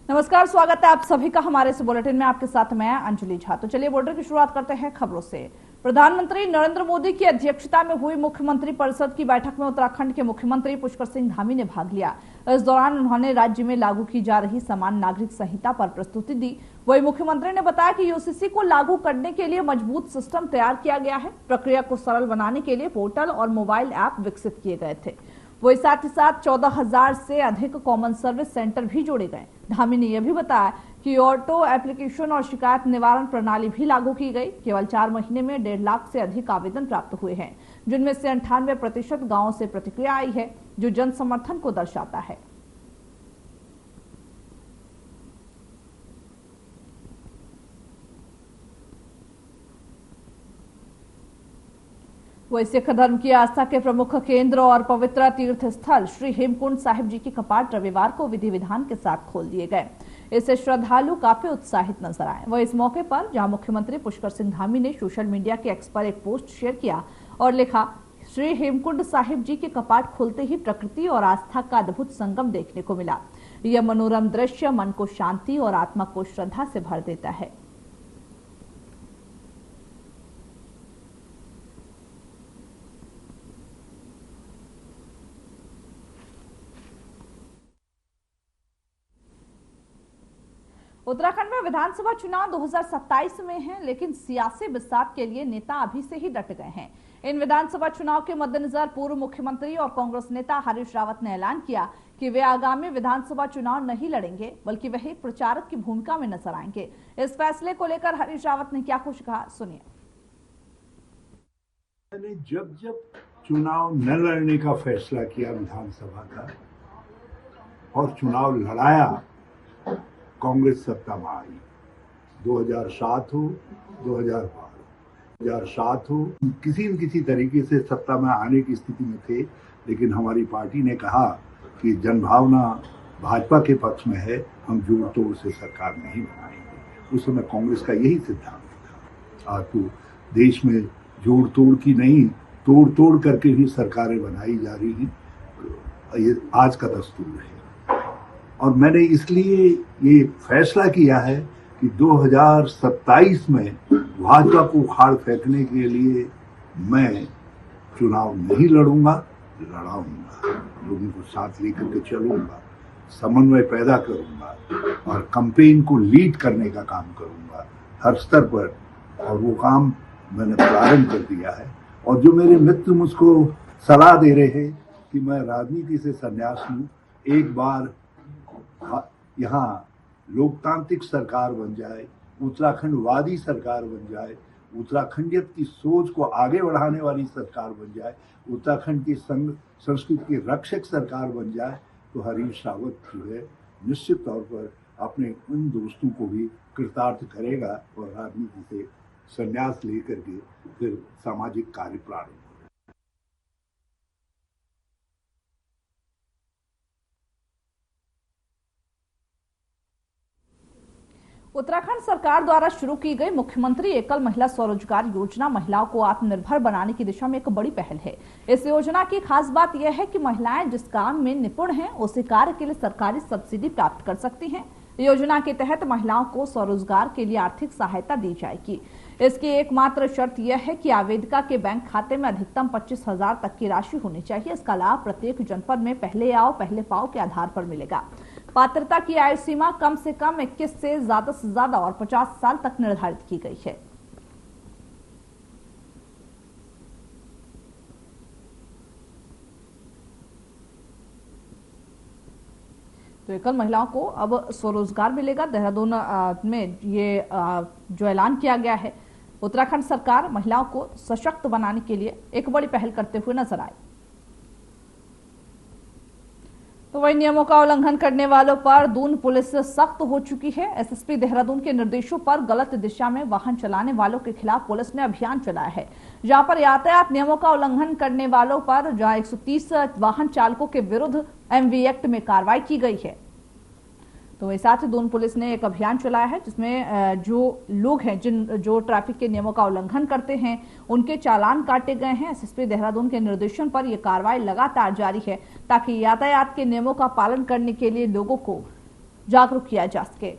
नमस्कार, स्वागत है आप सभी का हमारे इस बुलेटिन में। आपके साथ मैं अंजलि झा। तो चलिए बुलेटिन की शुरुआत करते हैं खबरों से। प्रधानमंत्री नरेंद्र मोदी की अध्यक्षता में हुई मुख्यमंत्री परिषद की बैठक में उत्तराखंड के मुख्यमंत्री पुष्कर सिंह धामी ने भाग लिया। इस दौरान उन्होंने राज्य में लागू की जा रही समान नागरिक संहिता पर प्रस्तुति दी। वहीं मुख्यमंत्री ने बताया कि यूसीसी को लागू करने के लिए मजबूत सिस्टम तैयार किया गया है। प्रक्रिया को सरल बनाने के लिए पोर्टल और मोबाइल ऐप विकसित किए गए थे। वही साथ ही साथ 14,000 से अधिक कॉमन सर्विस सेंटर भी जोड़े गए। धामी ने यह भी बताया कि ऑटो एप्लीकेशन और शिकायत निवारण प्रणाली भी लागू की गई। केवल 4 महीने में 1.5 लाख से अधिक आवेदन प्राप्त हुए हैं, जिनमें से 98% गांवों से प्रतिक्रिया आई है, जो जन समर्थन को दर्शाता है। वही सिख धर्म की आस्था के प्रमुख केंद्र और पवित्र तीर्थ स्थल श्री हेमकुंड साहिब जी के कपाट रविवार को विधि विधान के साथ खोल दिए गए। इससे श्रद्धालु काफी उत्साहित नजर आए। वह इस मौके पर जहां मुख्यमंत्री पुष्कर सिंह धामी ने सोशल मीडिया के एक्स पर एक पोस्ट शेयर किया और लिखा, श्री हेमकुंड साहिब जी के कपाट खुलते ही प्रकृति और आस्था का अद्भुत संगम देखने को मिला। यह मनोरम दृश्य मन को शांति और आत्मा को श्रद्धा से भर देता है। उत्तराखंड में विधानसभा चुनाव 2027 में हैं, लेकिन सियासी बिसात के लिए नेता अभी से ही डट गए हैं। इन विधानसभा चुनाव के मद्देनजर पूर्व मुख्यमंत्री और कांग्रेस नेता हरीश रावत ने ऐलान किया कि वे आगामी विधानसभा चुनाव नहीं लड़ेंगे, बल्कि वे एक प्रचारक की भूमिका में नजर आएंगे। इस फैसले को लेकर हरीश रावत ने क्या कुछ कहा, सुनिए। मैंने जब चुनाव न लड़ने का फैसला किया विधानसभा का और चुनाव लड़ाया, कांग्रेस सत्ता में आई। 2007 हो, 2007 हो, किसी न किसी तरीके से सत्ता में आने की स्थिति में थे, लेकिन हमारी पार्टी ने कहा कि जनभावना भाजपा के पक्ष में है, हम जोड़ तोड़ से सरकार नहीं बनाएंगे। उस समय कांग्रेस का यही सिद्धांत था। आज तो देश में जोड़ तोड़ की नहीं, तोड़ तोड़ करके ही सरकारें बनाई जा रही हैं। ये आज का दस्तूर है और मैंने इसलिए ये फैसला किया है कि 2027 में भाजपा को उखाड़ फेंकने के लिए मैं चुनाव नहीं लड़ूंगा, लड़ाऊंगा। लोगों को साथ लेकर के चलूंगा, समन्वय पैदा करूंगा और कैंपेन को लीड करने का काम करूंगा हर स्तर पर। और वो काम मैंने प्रारंभ कर दिया है। और जो मेरे मित्र मुझको सलाह दे रहे हैं कि मैं राजनीति से संन्यास लूं, एक बार यहाँ लोकतांत्रिक सरकार बन जाए, उत्तराखंडवादी सरकार बन जाए, उत्तराखंडियत की सोच को आगे बढ़ाने वाली सरकार बन जाए, उत्तराखंड की संस्कृति की रक्षक सरकार बन जाए, तो हरीश रावत जो है निश्चित तौर पर अपने उन दोस्तों को भी कृतार्थ करेगा और राजनीति से संन्यास लेकर के फिर सामाजिक कार्य प्रारंभ। उत्तराखंड सरकार द्वारा शुरू की गई मुख्यमंत्री एकल महिला स्वरोजगार योजना महिलाओं को आत्मनिर्भर बनाने की दिशा में एक बड़ी पहल है। इस योजना की खास बात यह है कि महिलाएं जिस काम में निपुण हैं, उसी कार्य के लिए सरकारी सब्सिडी प्राप्त कर सकती हैं। योजना के तहत महिलाओं को स्वरोजगार के लिए आर्थिक सहायता दी जाएगी। इसकी एकमात्र शर्त यह है कि आवेदिका के बैंक खाते में अधिकतम 25,000 तक की राशि होनी चाहिए। इसका लाभ प्रत्येक जनपद में पहले आओ पहले पाओ के आधार पर मिलेगा। पात्रता की आयु सीमा कम से कम 21 से ज्यादा और 50 साल तक निर्धारित की गई है। तो एकल महिलाओं को अब स्वरोजगार मिलेगा। देहरादून में ये जो ऐलान किया गया है, उत्तराखंड सरकार महिलाओं को सशक्त बनाने के लिए एक बड़ी पहल करते हुए नजर आए। तो वही नियमों का उल्लंघन करने वालों पर दून पुलिस सख्त हो चुकी है। एसएसपी देहरादून के निर्देशों पर गलत दिशा में वाहन चलाने वालों के खिलाफ पुलिस ने अभियान चलाया है, जहां पर यातायात नियमों का उल्लंघन करने वालों पर जहां 130 वाहन चालकों के विरुद्ध एमवी एक्ट में कार्रवाई की गई है। तो वही साथ ही दून पुलिस ने एक अभियान चलाया है, जिसमें जो लोग हैं जो ट्रैफिक के नियमों का उल्लंघन करते हैं, उनके चालान काटे गए हैं। एसएसपी देहरादून के निर्देशन पर यह कार्रवाई लगातार जारी है, ताकि यातायात के नियमों का पालन करने के लिए लोगों को जागरूक किया जा सके।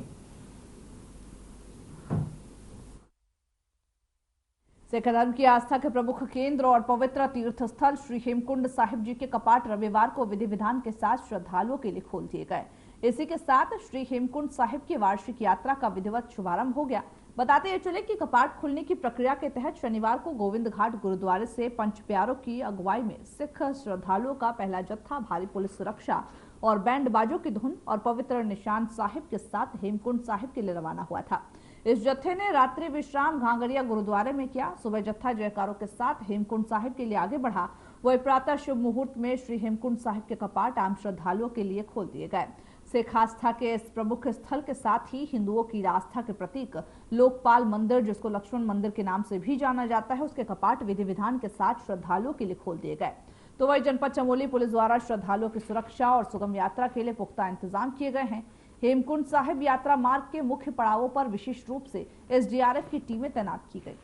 सिख धर्म की आस्था के प्रमुख केंद्र और पवित्र तीर्थ स्थल श्री हेमकुंड साहिब जी के कपाट रविवार को विधि विधान के साथ श्रद्धालुओं के लिए खोल दिए गए। इसी के साथ श्री हेमकुंड साहिब की वार्षिक यात्रा का विधिवत शुभारंभ हो गया। बताते ये चले कि कपाट खुलने की प्रक्रिया के तहत शनिवार को गोविंद घाट गुरुद्वारे से पंच प्यारों की अगुवाई में सिख श्रद्धालुओं का पहला जत्था भारी पुलिस सुरक्षा और बैंड बाजों की धुन और पवित्र निशान साहिब के साथ हेमकुंड साहिब के लिए रवाना हुआ था। इस जत्थे ने रात्रि विश्राम घांगरिया गुरुद्वारे में किया। सुबह जत्था जयकारों के साथ हेमकुंड साहिब के लिए आगे बढ़ा। वही प्रातः शुभ मुहूर्त में श्री हेमकुंड साहिब के कपाट आम श्रद्धालुओं के लिए खोल दिए गए। सिख आस्था के इस प्रमुख स्थल के साथ ही हिंदुओं की आस्था के प्रतीक लोकपाल मंदिर, जिसको लक्ष्मण मंदिर के नाम से भी जाना जाता है, उसके कपाट विधि विधान के साथ श्रद्धालुओं के लिए खोल दिए गए। तो वही जनपद चमोली पुलिस द्वारा श्रद्धालुओं की सुरक्षा और सुगम यात्रा के लिए पुख्ता इंतजाम किए गए हैं। हेमकुंड साहिब यात्रा मार्ग के मुख्य पड़ावों पर विशेष रूप से एसडीआरएफ की टीमें तैनात की गई।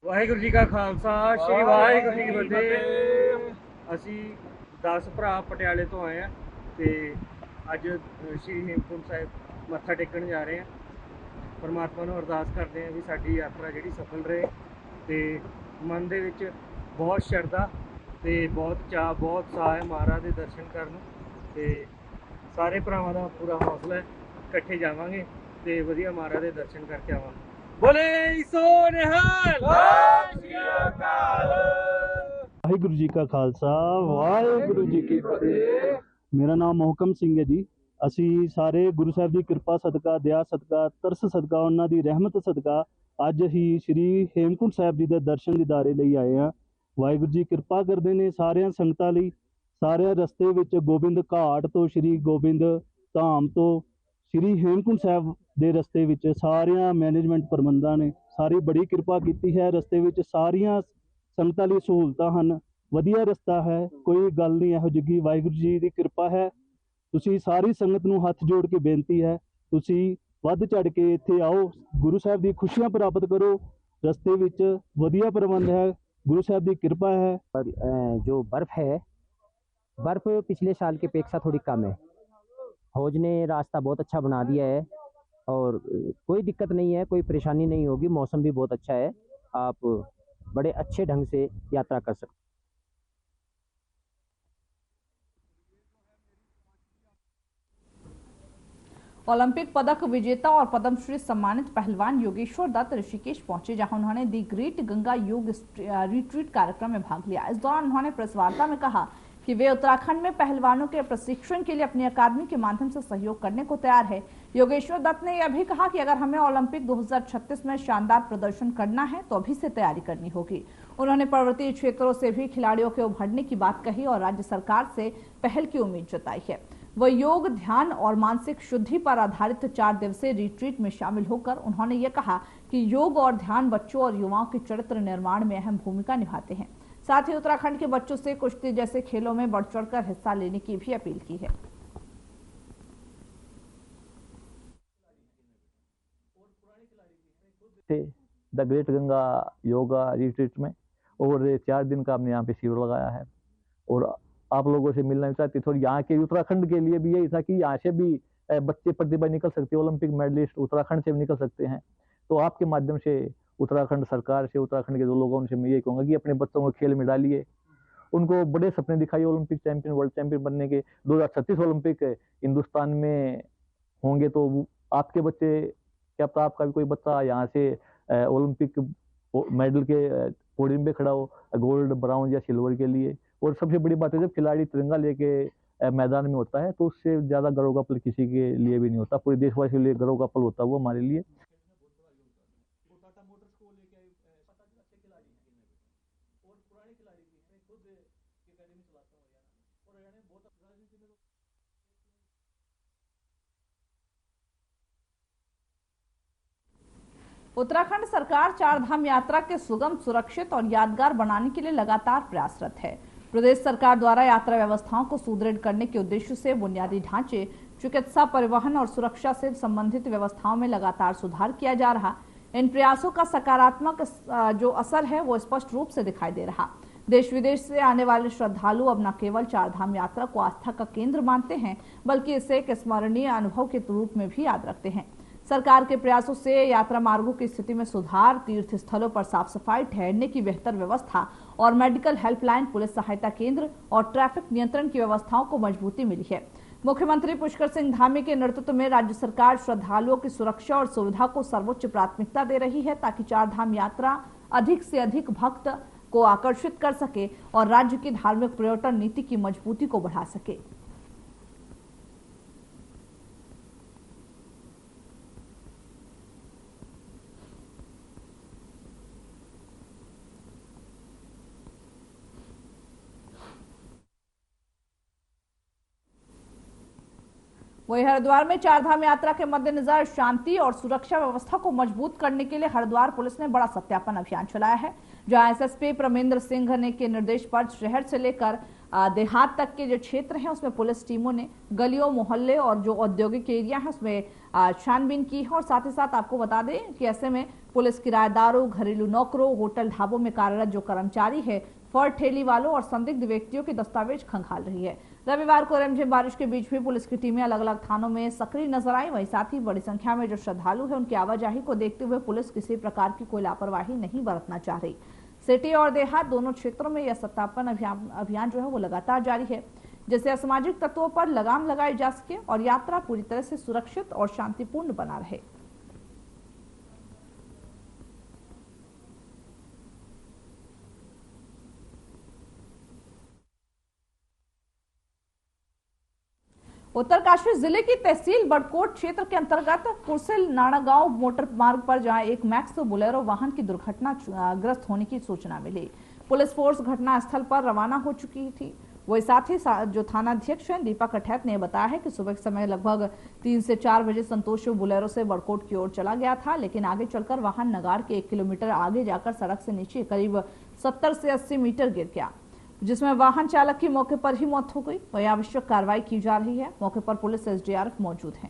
वाहिगुरु जी का खालसा श्री वाहिगुरु जी की फतेह। ਅਸੀਂ 10 ਭਰਾ ਪਟਿਆਲੇ ਤੋਂ ਆਏ ਆ ਤੇ ਅੱਜ ਸ਼੍ਰੀ ਹੇਮਕੁੰਟ ਸਾਹਿਬ ਮੱਥਾ ਟੇਕਣ ਜਾ ਰਹੇ ਆ। ਪਰਮਾਤਮਾ ਨੂੰ ਅਰਦਾਸ ਕਰਦੇ ਆ ਵੀ ਸਾਡੀ ਯਾਤਰਾ ਜਿਹੜੀ ਸਫਲ ਰਹੇ ਤੇ ਮਨ ਦੇ ਵਿੱਚ ਬਹੁਤ ਸ਼ਰਧਾ ਤੇ ਬਹੁਤ ਚਾਅ ਬਹੁਤ ਸਾਹ ਹੈ ਮਹਾਰਾਜ ਦੇ ਦਰਸ਼ਨ ਕਰਨ ਤੇ ਸਾਰੇ ਭਰਾਵਾਂ ਦਾ ਪੂਰਾ ਹੌਸਲਾ ਹੈ। ਇਕੱਠੇ ਜਾਵਾਂਗੇ ਤੇ ਵਧੀਆ ਮਹਾਰਾਜ ਦੇ ਦਰਸ਼ਨ ਕਰਕੇ ਆਵਾਂਗੇ। बोले सो निहाल वाहिगुरु जी का खालसा वाहिगुरु जी की फतेह। मेरा नाम मोहकम सिंह है जी। ਅਸੀਂ ਸਾਰੇ ਗੁਰੂ ਸਾਹਿਬ ਦੀ ਕਿਰਪਾ ਸਦਕਾ, ਦਇਆ ਸਦਕਾ, ਤਰਸ ਸਦਕਾ, ਉਹਨਾਂ ਦੀ ਰਹਿਮਤ ਸਦਕਾ ਅੱਜ ਹੀ ਸ਼੍ਰੀ ਹੇਮਕੁੰਟ ਸਾਹਿਬ ਜੀ ਦੇ ਦਰਸ਼ਨ ਦੀਦਾਰੇ ਲਈ ਆਏ ਹਾਂ। ਵਾਹਿਗੁਰੂ ਜੀ ਕਿਰਪਾ ਕਰਦੇ ਨੇ ਸਾਰਿਆਂ ਸੰਗਤਾਂ ਲਈ। ਸਾਰੇ ਰਸਤੇ ਵਿੱਚ ਗੋਬਿੰਦ ਘਾਟ ਤੋਂ ਸ਼੍ਰੀ ਗੋਬਿੰਦ ਧਾਮ ਤੋਂ ਸ਼੍ਰੀ ਹੇਮਕੁੰਟ ਸਾਹਿਬ ਦੇ ਰਸਤੇ ਵਿੱਚ ਸਾਰਿਆਂ ਮੈਨੇਜਮੈਂਟ ਪ੍ਰਬੰਧਾਂ ਨੇ ਸਾਰੀ ਬੜੀ ਕਿਰਪਾ ਕੀਤੀ ਹੈ। ਰਸਤੇ ਵਿੱਚ ਸਾਰੀਆਂ ਸੰਗਤਾਂ ਲਈ ਸਹੂਲਤਾਂ ਹਨ। ਵਧੀਆ ਰਸਤਾ ਹੈ, ਕੋਈ ਗੱਲ ਨਹੀਂ ਇਹੋ ਜਿਹੀ। ਵਾਹਿਗੁਰੂ ਜੀ ਦੀ ਕਿਰਪਾ ਹੈ। ਤੁਸੀਂ ਸਾਰੀ ਸੰਗਤ ਨੂੰ ਹੱਥ ਜੋੜ ਕੇ ਬੇਨਤੀ ਹੈ, ਤੁਸੀਂ ਵੱਧ ਚੜ ਕੇ ਇੱਥੇ ਆਓ, ਗੁਰੂ ਸਾਹਿਬ ਦੀ ਖੁਸ਼ੀਆਂ ਪ੍ਰਾਪਤ ਕਰੋ। ਰਸਤੇ ਵਿੱਚ ਵਧੀਆ ਪ੍ਰਬੰਧ ਹੈ, गुरु साहब की कृपा है। और जो बर्फ़ है, बर्फ़ पिछले साल की अपेक्षा थोड़ी कम है। फौज ने रास्ता बहुत अच्छा बना दिया है और कोई दिक्कत नहीं है, कोई परेशानी नहीं होगी। मौसम भी बहुत अच्छा है, आप बड़े अच्छे ढंग से यात्रा कर सकते। ओलंपिक पदक विजेता और पद्मश्री सम्मानित पहलवान योगेश्वर दत्त ऋषिकेश पहुंचे, जहां उन्होंने दी ग्रेट गंगा योग रिट्रीट कार्यक्रम में भाग लिया। इस दौरान उन्होंने प्रेस वार्ता में कहा कि वे उत्तराखंड में पहलवानों के प्रशिक्षण के लिए अपनी अकादमी के माध्यम से सहयोग करने को तैयार है। योगेश्वर दत्त ने यह भी कहा कि अगर हमें ओलंपिक 2036 में शानदार प्रदर्शन करना है तो अभी से तैयारी करनी होगी। उन्होंने पर्वतीय क्षेत्रों से भी खिलाड़ियों के उभरने की बात कही और राज्य सरकार से पहल की उम्मीद जताई है। वह योग, ध्यान और मानसिक शुद्धि पर आधारित 4 दिवसीय रिट्रीट में शामिल होकर उन्होंने ये कहा कि योग और ध्यान बच्चों और युवाओं के चरित्र निर्माण में अहम भूमिका निभाते हैं। साथ ही उत्तराखंड के बच्चों से कुश्ती जैसे खेलों में बढ़ चढ़कर हिस्सा लेने की भी अपील की है। The great Ganga yoga retreat में और 4 दिन का हमने यहाँ पे शिविर लगाया है और आप लोगों से मिलना चाहती थोड़ी। यहाँ के उत्तराखंड के लिए भी यही था कि यहाँ से भी बच्चे प्रतिभा निकल सकते हैं, ओलंपिक मेडलिस्ट उत्तराखंड से भी निकल सकते हैं। तो आपके माध्यम से उत्तराखंड सरकार से, उत्तराखंड के जो लोगों से मैं ये कहूँगा कि अपने बच्चों को खेल में डालिए, उनको बड़े सपने दिखाइए ओलंपिक चैंपियन, वर्ल्ड चैंपियन बनने के। 2036 ओलंपिक हिंदुस्तान में होंगे तो आपके बच्चे, क्या पता आपका भी कोई बच्चा यहाँ से ओलंपिक मेडल के पोडियम पे खड़ा हो, गोल्ड, ब्राउन या सिल्वर के लिए। और सबसे बड़ी बात है जब खिलाड़ी तिरंगा लेके मैदान में होता है तो उससे ज्यादा गर्व का पल किसी के लिए भी नहीं होता। पूरे देशवासी के लिए गर्व का पल होता है वो हमारे लिए। उत्तराखंड सरकार 4 धाम यात्रा के सुगम, सुरक्षित और यादगार बनाने के लिए लगातार प्रयासरत है। प्रदेश सरकार द्वारा यात्रा व्यवस्थाओं को सुदृढ़ करने के उद्देश्य से बुनियादी ढांचे, चिकित्सा, परिवहन और सुरक्षा से संबंधित व्यवस्थाओं में लगातार सुधार किया जा रहा। इन प्रयासों का सकारात्मक जो असर है वो स्पष्ट रूप से दिखाई दे रहा। देश विदेश से आने वाले श्रद्धालु अब न केवल चारधाम यात्रा को आस्था का केंद्र मानते हैं, बल्कि इसे एक स्मरणीय अनुभव के रूप में भी याद रखते हैं। सरकार के प्रयासों से यात्रा मार्गों की स्थिति में सुधार, तीर्थ स्थलों पर साफ सफाई, ठहरने की बेहतर व्यवस्था और मेडिकल हेल्पलाइन, पुलिस सहायता केंद्र और ट्रैफिक नियंत्रण की व्यवस्थाओं को मजबूती मिली है। मुख्यमंत्री पुष्कर सिंह धामी के नेतृत्व में राज्य सरकार श्रद्धालुओं की सुरक्षा और सुविधा को सर्वोच्च प्राथमिकता दे रही है, ताकि चारधाम यात्रा अधिक से अधिक भक्त को आकर्षित कर सके और राज्य की धार्मिक पर्यटन नीति की मजबूती को बढ़ा सके। वहीं हरिद्वार में चारधाम यात्रा के मद्देनजर शांति और सुरक्षा व्यवस्था को मजबूत करने के लिए हरिद्वार पुलिस ने बड़ा सत्यापन अभियान चलाया है, जहां एसएसपी प्रमेंद्र सिंह ने के निर्देश पर शहर से लेकर देहात तक के जो क्षेत्र हैं उसमें पुलिस टीमों ने गलियों, मोहल्ले और जो औद्योगिक एरिया है उसमें छानबीन की है। और साथ ही साथ आपको बता दें कि ऐसे में पुलिस किराएदारों, घरेलू नौकरों, होटल ढाबों में कार्यरत जो कर्मचारी है, फर ठेली वालों और संदिग्ध व्यक्तियों के दस्तावेज खंगाल रही है। रविवार को रिमझिम बारिश के बीच भी पुलिस की टीमें अलग अलग थानों में सक्रिय नजर आई। वहीं साथ ही बड़ी संख्या में जो श्रद्धालु है उनकी आवाजाही को देखते हुए पुलिस किसी प्रकार की कोई लापरवाही नहीं बरतना चाह रही। सिटी और देहात दोनों क्षेत्रों में यह सत्यापन अभियान जो है वो लगातार जारी है, जिससे असामाजिक तत्वों पर लगाम लगाई जा सके और यात्रा पूरी तरह से सुरक्षित और शांतिपूर्ण बना रहे। उत्तरकाशी जिले की तहसील बड़कोट क्षेत्र के अंतर्गत कुरसिल नाड़ागांव मोटर मार्ग पर जहां एक मैक्स बोलेरो वाहन की दुर्घटनाग्रस्त होने की सूचना मिली। पुलिस फोर्स घटना स्थल पर रवाना हो चुकी थी। वही साथ ही जो थानाध्यक्ष हैं दीपक अठैत ने बताया है कि सुबह के समय लगभग 3 से 4 बजे संतोष बोलेरो से बड़कोट की ओर चला गया था, लेकिन आगे चलकर वाहन नगार के 1 किलोमीटर आगे जाकर सड़क से नीचे करीब 70 से 80 मीटर गिर गया, जिसमें वाहन चालक की मौके पर ही मौत हो गई। वही आवश्यक कार्रवाई की जा रही है। मौके पर पुलिस, एसडीआरएफ मौजूद है।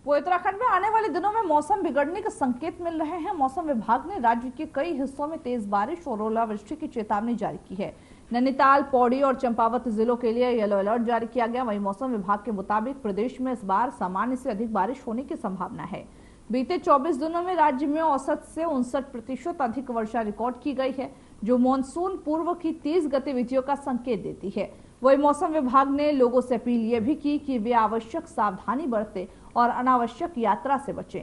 वो उत्तराखंड में आने वाले दिनों में मौसम बिगड़ने के संकेत मिल रहे हैं। मौसम विभाग ने राज्य के कई हिस्सों में तेज बारिश और ओलावृष्टि की चेतावनी जारी की है। नैनीताल, पौड़ी और चंपावत जिलों के लिए येलो अलर्ट जारी किया गया। वहीं मौसम विभाग के मुताबिक प्रदेश में इस बार सामान्य से अधिक बारिश होने की संभावना है। बीते 24 दिनों में राज्य में औसत से 59% अधिक वर्षा रिकॉर्ड की गई है, जो मानसून पूर्व की तेज गतिविधियों का संकेत देती है। वही मौसम विभाग ने लोगों से अपील यह भी की कि वे आवश्यक सावधानी बरतें और अनावश्यक यात्रा से बचें।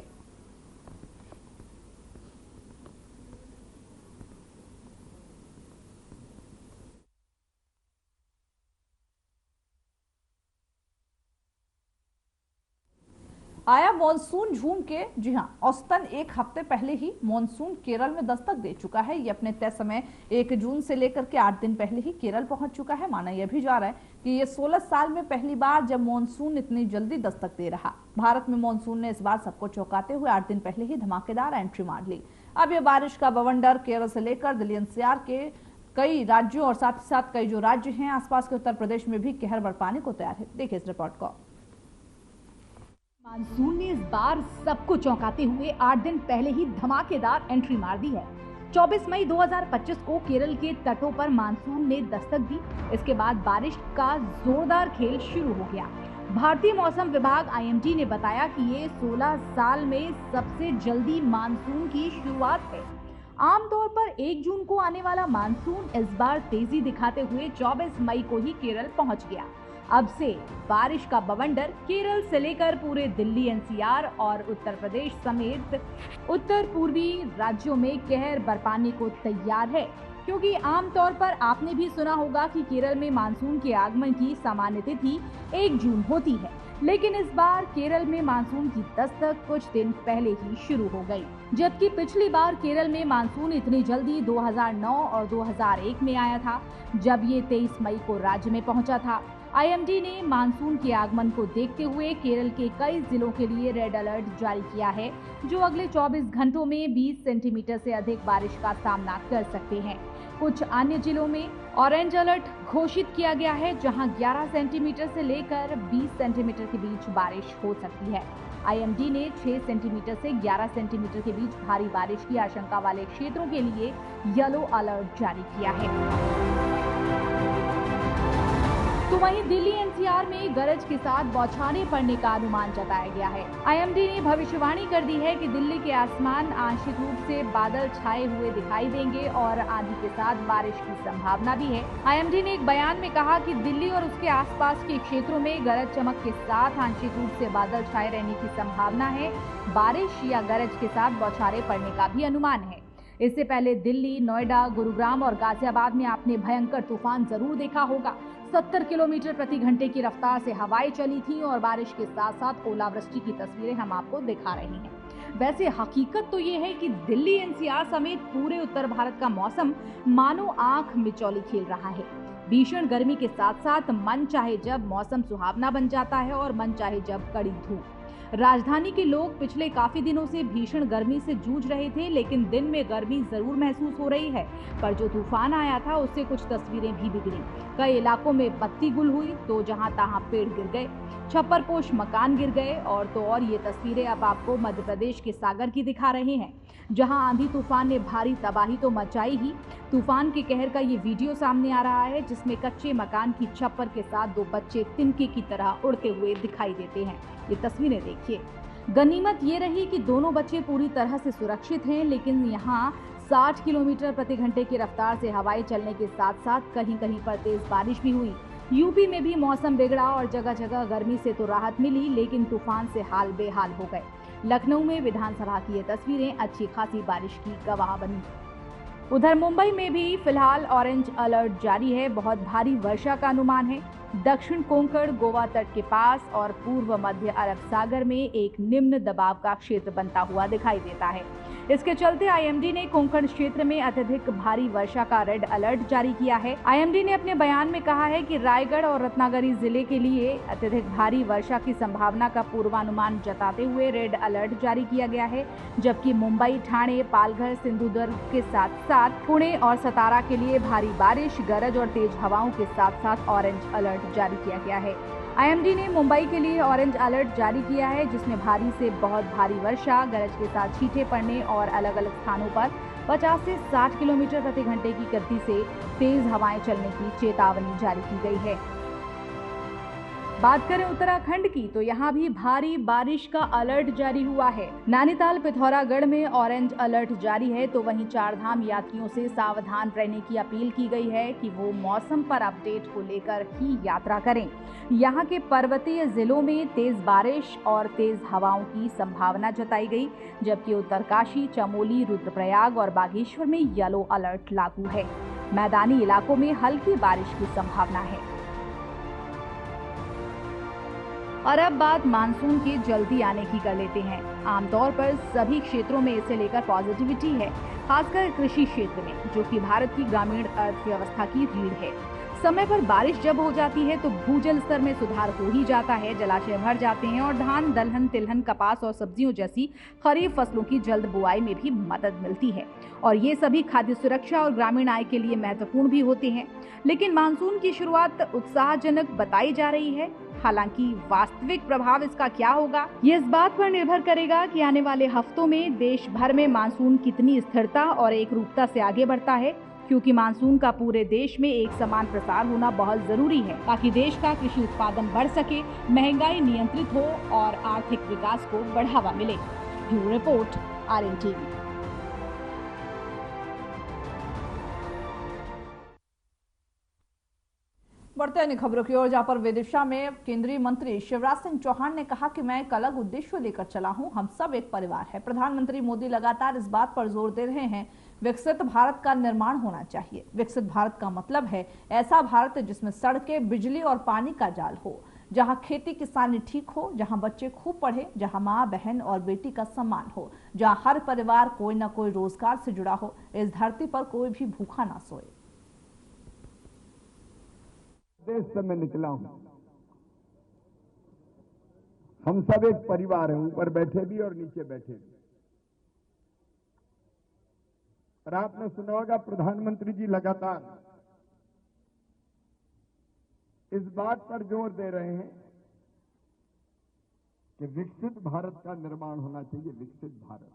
आया मानसून झूम के। जी हां, औसतन 1 हफ्ते पहले ही मानसून केरल में दस्तक दे चुका है। ये अपने तय समय 1 जून से लेकर के 8 दिन पहले ही केरल पहुंच चुका है। माना यह भी जा रहा है कि ये 16 साल में पहली बार जब मानसून इतनी जल्दी दस्तक दे रहा। भारत में मानसून ने इस बार सबको चौंकाते हुए 8 दिन पहले ही धमाकेदार एंट्री मार ली। अब ये बारिश का बवंडर केरल से लेकर दिल्ली एनसीआर के कई राज्यों और साथ ही साथ कई जो राज्य हैं आसपास के उत्तर प्रदेश में भी कहर बरपाने को तैयार है। देखिए इस रिपोर्ट को। मानसून ने इस बार सबको चौंकाते हुए 8 दिन पहले ही धमाकेदार एंट्री मार दी है। 24 मई 2025 को केरल के तटों पर मानसून ने दस्तक दी। इसके बाद बारिश का जोरदार खेल शुरू हो गया। भारतीय मौसम विभाग IMD ने बताया कि ये 16 साल में सबसे जल्दी मानसून की शुरुआत है। आमतौर पर 1 जून को आने वाला मानसून इस बार तेजी दिखाते हुए 24 मई को ही केरल पहुंच गया। अब से बारिश का बवंडर केरल से लेकर पूरे दिल्ली एनसीआर और उत्तर प्रदेश समेत उत्तर पूर्वी राज्यों में कहर बरपाने को तैयार है, क्योंकि आमतौर पर आपने भी सुना होगा कि केरल में मानसून के आगमन की सामान्य तिथि 1 जून होती है, लेकिन इस बार केरल में मानसून की दस्तक कुछ दिन पहले ही शुरू हो गई। जबकि पिछली बार केरल में मानसून इतनी जल्दी 2009 और 2001 में आया था, जब ये 23 मई को राज्य में पहुंचा था। IMD ने मानसून के आगमन को देखते हुए केरल के कई जिलों के लिए रेड अलर्ट जारी किया है, जो अगले 24 घंटों में 20 सेंटीमीटर से अधिक बारिश का सामना कर सकते हैं। कुछ अन्य जिलों में ऑरेंज अलर्ट घोषित किया गया है, जहां 11 सेंटीमीटर से लेकर 20 सेंटीमीटर के बीच बारिश हो सकती है। आईएमडी ने 6 सेंटीमीटर से 11 सेंटीमीटर के बीच भारी बारिश की आशंका वाले क्षेत्रों के लिए येलो अलर्ट जारी किया है। तो वहीं दिल्ली एनसीआर में गरज के साथ बौछारें पड़ने का अनुमान जताया गया है। आईएमडी ने भविष्यवाणी कर दी है कि दिल्ली के आसमान आंशिक रूप से बादल छाए हुए दिखाई देंगे और आंधी के साथ बारिश की संभावना भी है। आईएमडी ने एक बयान में कहा कि दिल्ली और उसके आसपास के क्षेत्रों में गरज चमक के साथ आंशिक रूप से बादल छाए रहने की संभावना है। बारिश या गरज के साथ बौछारें पड़ने का भी अनुमान है। इससे पहले दिल्ली, नोएडा, गुरुग्राम और गाजियाबाद में आपने भयंकर तूफान जरूर देखा होगा। 70 किलोमीटर प्रति घंटे की रफ्तार से हवाएं चली थी और बारिश के साथ साथ ओलावृष्टि की तस्वीरें हम आपको दिखा रहे हैं। वैसे हकीकत तो ये है कि दिल्ली एनसीआर समेत पूरे उत्तर भारत का मौसम मानो आंख मिचौली खेल रहा है। भीषण गर्मी के साथ साथ मन चाहे जब मौसम सुहावना बन जाता है और मन चाहे जब कड़ी धूप। राजधानी के लोग पिछले काफी दिनों से भीषण गर्मी से जूझ रहे थे, लेकिन दिन में गर्मी जरूर महसूस हो रही है। पर जो तूफान आया था उससे कुछ तस्वीरें भी बिगड़ी। कई इलाकों में पत्ती गुल हुई तो जहां तहां पेड़ गिर गए, छप्परपोश मकान गिर गए। और ये तस्वीरें अब आपको मध्य प्रदेश के सागर की दिखा रहे हैं, जहां आंधी तूफान ने भारी तबाही तो मचाई ही। तूफान के कहर का ये वीडियो सामने आ रहा है, जिसमें कच्चे मकान की छप्पर के साथ 2 बच्चे तिनके की तरह उड़ते हुए दिखाई देते हैं। ये तस्वीरें देखिए। गनीमत ये रही कि दोनों बच्चे पूरी तरह से सुरक्षित हैं, लेकिन यहाँ 60 किलोमीटर प्रति घंटे की रफ्तार से हवाएं चलने के साथ साथ कहीं कहीं पर तेज बारिश भी हुई। यूपी में भी मौसम बिगड़ा और जगह जगह गर्मी से तो राहत मिली, लेकिन तूफान से हाल बेहाल हो गए। लखनऊ में विधानसभा की ये तस्वीरें अच्छी खासी बारिश की गवाह बनी। उधर मुंबई में भी फिलहाल ऑरेंज अलर्ट जारी है। बहुत भारी वर्षा का अनुमान है। दक्षिण कोंकण, गोवा तट के पास और पूर्व मध्य अरब सागर में एक निम्न दबाव का क्षेत्र बनता हुआ दिखाई देता है। इसके चलते आईएमडी ने कोंकण क्षेत्र में अत्यधिक भारी वर्षा का रेड अलर्ट जारी किया है। आईएमडी ने अपने बयान में कहा है कि रायगढ़ और रत्नागिरी जिले के लिए अत्यधिक भारी वर्षा की संभावना का पूर्वानुमान जताते हुए रेड अलर्ट जारी किया गया है, जबकि मुंबई, ठाणे, पालघर, सिंधुदुर्ग के साथ साथ पुणे और सतारा के लिए भारी बारिश, गरज और तेज हवाओं के साथ साथ ऑरेंज अलर्ट जारी किया गया है। आईएमडी ने मुंबई के लिए ऑरेंज अलर्ट जारी किया है, जिसमें भारी से बहुत भारी वर्षा, गरज के साथ छींटे पड़ने और अलग अलग स्थानों पर 50 से 60 किलोमीटर प्रति घंटे की गति से तेज हवाएं चलने की चेतावनी जारी की गई है। बात करें उत्तराखंड की, तो यहाँ भी भारी बारिश का अलर्ट जारी हुआ है। नैनीताल, पिथौरागढ़ में ऑरेंज अलर्ट जारी है, तो वहीं चारधाम यात्रियों से सावधान रहने की अपील की गई है कि वो मौसम पर अपडेट को लेकर ही यात्रा करें। यहाँ के पर्वतीय जिलों में तेज बारिश और तेज हवाओं की संभावना जताई गई, जबकि उत्तरकाशी, चमोली, रुद्रप्रयाग और बागेश्वर में येलो अलर्ट लागू है। मैदानी इलाकों में हल्की बारिश की संभावना है। और अब बात मानसून के जल्दी आने की कर लेते हैं। आमतौर पर सभी क्षेत्रों में इसे लेकर पॉजिटिविटी है, खासकर कृषि क्षेत्र में, जो कि भारत की ग्रामीण अर्थव्यवस्था की रीढ़ है। समय पर बारिश जब हो जाती है तो भूजल स्तर में सुधार हो ही जाता है, जलाशय भर जाते हैं और धान, दलहन, तिलहन, कपास और सब्जियों जैसी खरीफ फसलों की जल्द बुआई में भी मदद मिलती है। और ये सभी खाद्य सुरक्षा और ग्रामीण आय के लिए महत्वपूर्ण भी होते हैं। लेकिन मानसून की शुरुआत उत्साहजनक बताई जा रही है। हालांकि वास्तविक प्रभाव इसका क्या होगा, ये इस बात पर निर्भर करेगा कि आने वाले हफ्तों में देश भर में मानसून कितनी स्थिरता और एकरूपता से आगे बढ़ता है, क्योंकि मानसून का पूरे देश में एक समान प्रसार होना बहुत जरूरी है, ताकि देश का कृषि उत्पादन बढ़ सके, महंगाई नियंत्रित हो और आर्थिक विकास को बढ़ावा मिले। Bureau report, RNTV। बढ़ते अन्य खबरों की ओर, जहां पर विदिशा में केंद्रीय मंत्री शिवराज सिंह चौहान ने कहा कि मैं एक अलग उद्देश्य लेकर चला हूं, हम सब एक परिवार है। प्रधानमंत्री मोदी लगातार इस बात पर जोर दे रहे हैं, विकसित भारत का निर्माण होना चाहिए। विकसित भारत का मतलब है ऐसा भारत जिसमें सड़कें, बिजली और पानी का जाल हो, जहां खेती किसानी ठीक हो, जहां बच्चे खूब पढ़े, जहां माँ, बहन और बेटी का सम्मान हो, जहां हर परिवार कोई न कोई रोजगार से जुड़ा हो, इस धरती पर कोई भी भूखा ना सोए। देश से मैं निकला हूं, हम सब एक परिवार हैं, ऊपर बैठे भी और नीचे बैठे भी। और आपने सुना होगा प्रधानमंत्री जी लगातार इस बात पर जोर दे रहे हैं कि विकसित भारत का निर्माण होना चाहिए, विकसित भारत।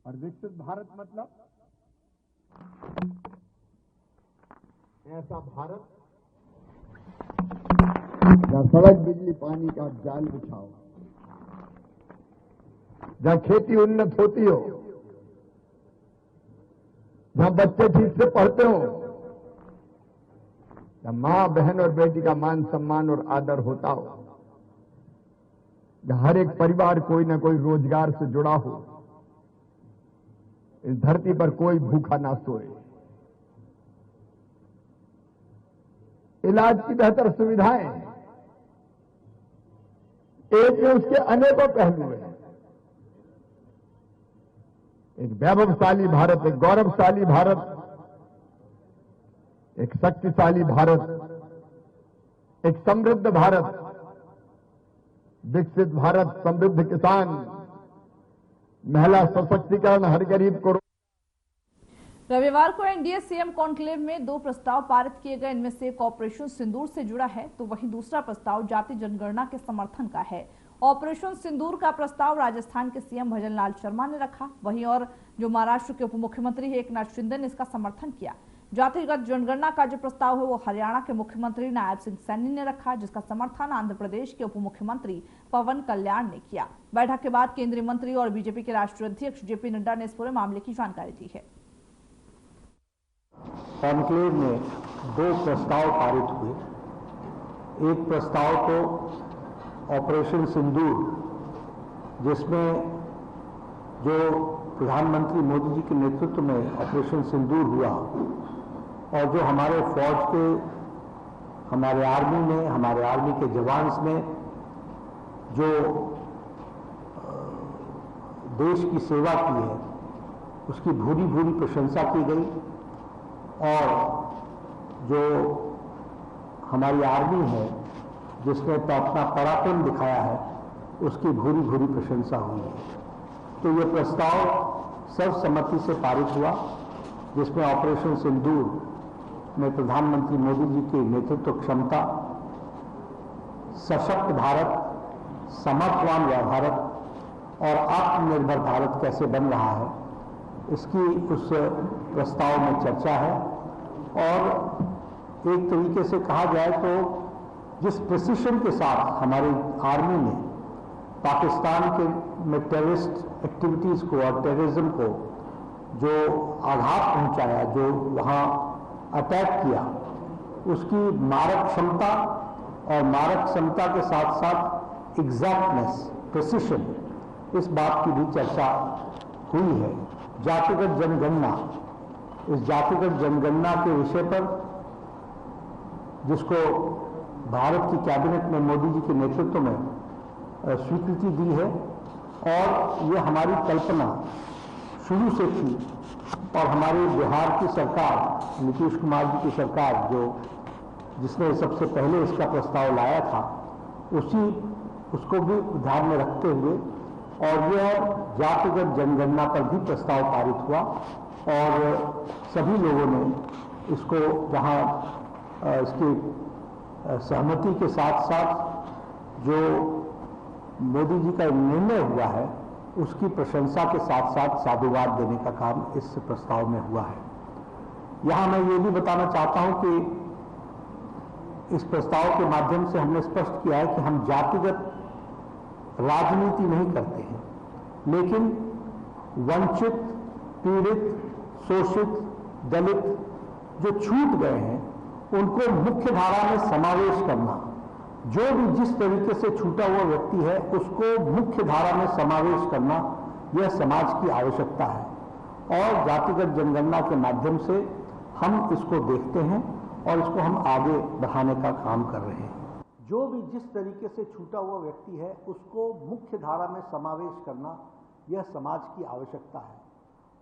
और विकसित भारत मतलब ऐसा भारत जहां सड़क, बिजली, पानी का जाल बिछाओ, जहां खेती उन्नत होती हो, जहां बच्चे ठीक से पढ़ते हो, जहां मां, बहन और बेटी का मान सम्मान और आदर होता हो, जहां हर एक परिवार कोई ना कोई रोजगार से जुड़ा हो, इस धरती पर कोई भूखा ना सोए, इलाज की बेहतर सुविधाएं, एक में उसके अनेकों पहलू हैं। एक वैभवशाली भारत, एक गौरवशाली भारत, एक शक्तिशाली भारत, एक समृद्ध भारत, विकसित भारत, समृद्ध किसान, महिला सशक्तिकरण, हर गरीब को। रविवार को एनडीए सीएम कॉन्क्लेव में 2 प्रस्ताव पारित किए गए। इनमें से एक ऑपरेशन सिंदूर से जुड़ा है, तो वहीं दूसरा प्रस्ताव जाति जनगणना के समर्थन का है। ऑपरेशन सिंदूर का प्रस्ताव राजस्थान के सीएम भजनलाल शर्मा ने रखा, वहीं और जो महाराष्ट्र के उप मुख्यमंत्री है एकनाथ शिंदे ने इसका समर्थन किया। जातिगत जनगणना का जो प्रस्ताव है वो हरियाणा के मुख्यमंत्री नायब सिंह सैनी ने रखा, जिसका समर्थन आंध्र प्रदेश के उप मुख्यमंत्री पवन कल्याण ने किया। बैठक के बाद केंद्रीय मंत्री और बीजेपी के राष्ट्रीय अध्यक्ष जेपी नड्डा ने इस पूरे मामले की जानकारी दी है। कॉन्क्लेव में 2 प्रस्ताव पारित हुए। एक प्रस्ताव तो ऑपरेशन सिंदूर, जिसमें जो प्रधानमंत्री मोदी जी के नेतृत्व में ऑपरेशन सिंदूर हुआ और जो हमारे फौज के, हमारे आर्मी ने, हमारे आर्मी के जवान्स ने जो देश की सेवा की है उसकी भूरी भूरी प्रशंसा की गई और जो हमारी आर्मी है जिसने तो अपना पराक्रम दिखाया है उसकी भूरी भूरी प्रशंसा हुई है। तो ये प्रस्ताव सर्वसम्मति से पारित हुआ, जिसमें ऑपरेशन सिंदूर में प्रधानमंत्री मोदी जी की नेतृत्व क्षमता, सशक्त भारत, समर्थवान भारत और आत्मनिर्भर भारत कैसे बन रहा है इसकी उस प्रस्ताव में चर्चा है। और एक तरीके से कहा जाए तो जिस प्रिसिशन के साथ हमारी आर्मी ने पाकिस्तान के में टेररिस्ट एक्टिविटीज़ को और टेररिज्म को जो आघात पहुंचाया, जो वहाँ अटैक किया, उसकी मारक क्षमता और मारक क्षमता के साथ साथ एग्जैक्टनेस, प्रिसिशन, इस बात की भी चर्चा हुई है। जातिगत जनगणना, इस जातिगत जनगणना के विषय पर जिसको भारत की कैबिनेट में मोदी जी के नेतृत्व में स्वीकृति दी है और ये हमारी कल्पना शुरू से थी और हमारे बिहार की सरकार, नीतीश कुमार जी की सरकार जिसने सबसे पहले इसका प्रस्ताव लाया था, उसको भी ध्यान में रखते हुए और यह जातिगत जनगणना पर भी प्रस्ताव पारित हुआ और सभी लोगों ने इसको जहां इसकी सहमति के साथ साथ जो मोदी जी का निर्णय हुआ है उसकी प्रशंसा के साथ साथ साधुवाद देने का काम इस प्रस्ताव में हुआ है। यहां मैं ये भी बताना चाहता हूं कि इस प्रस्ताव के माध्यम से हमने स्पष्ट किया है कि हम जातिगत राजनीति नहीं करते हैं, लेकिन वंचित, पीड़ित, शोषित, दलित जो छूट गए हैं उनको मुख्य धारा में समावेश करना, जो भी जिस तरीके से छूटा हुआ व्यक्ति है उसको मुख्य धारा में समावेश करना, यह समाज की आवश्यकता है और जातिगत जनगणना के माध्यम से हम इसको देखते हैं और इसको हम आगे बढ़ाने का काम कर रहे हैं। जो भी जिस तरीके से छूटा हुआ व्यक्ति है उसको मुख्य धारा में समावेश करना, यह समाज की आवश्यकता है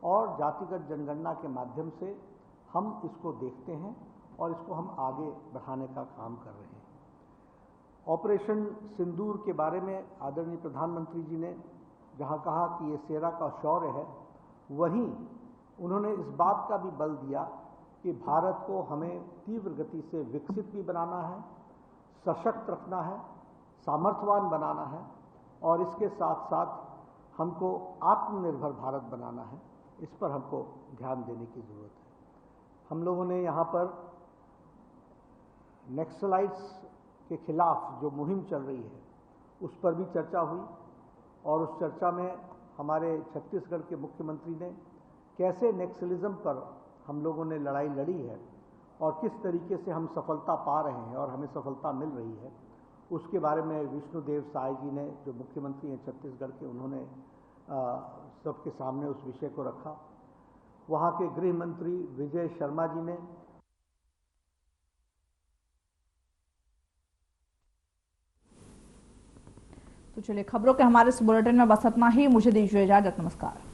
और जातिगत जनगणना के माध्यम से हम इसको देखते हैं और इसको हम आगे बढ़ाने का काम कर रहे हैं। ऑपरेशन सिंदूर के बारे में आदरणीय प्रधानमंत्री जी ने जहां कहा कि ये सेना का शौर्य है, वहीं उन्होंने इस बात का भी बल दिया कि भारत को हमें तीव्र गति से विकसित भी बनाना है, सशक्त रखना है, सामर्थ्यवान बनाना है और इसके साथ साथ हमको आत्मनिर्भर भारत बनाना है। इस पर हमको ध्यान देने की ज़रूरत है। हम लोगों ने यहाँ पर नक्सलाइट्स के खिलाफ जो मुहिम चल रही है उस पर भी चर्चा हुई और उस चर्चा में हमारे छत्तीसगढ़ के मुख्यमंत्री ने कैसे नक्सलिज्म पर हम लोगों ने लड़ाई लड़ी है और किस तरीके से हम सफलता पा रहे हैं और हमें सफलता मिल रही है, उसके बारे में विष्णुदेव साय जी ने, जो मुख्यमंत्री हैं छत्तीसगढ़ के, उन्होंने सबके सामने उस विषय को रखा। वहाँ के गृह मंत्री विजय शर्मा जी ने तो चलिए खबरों के हमारे इस बुलेटिन में बस इतना ही। मुझे दीजिए इजाजत। नमस्कार।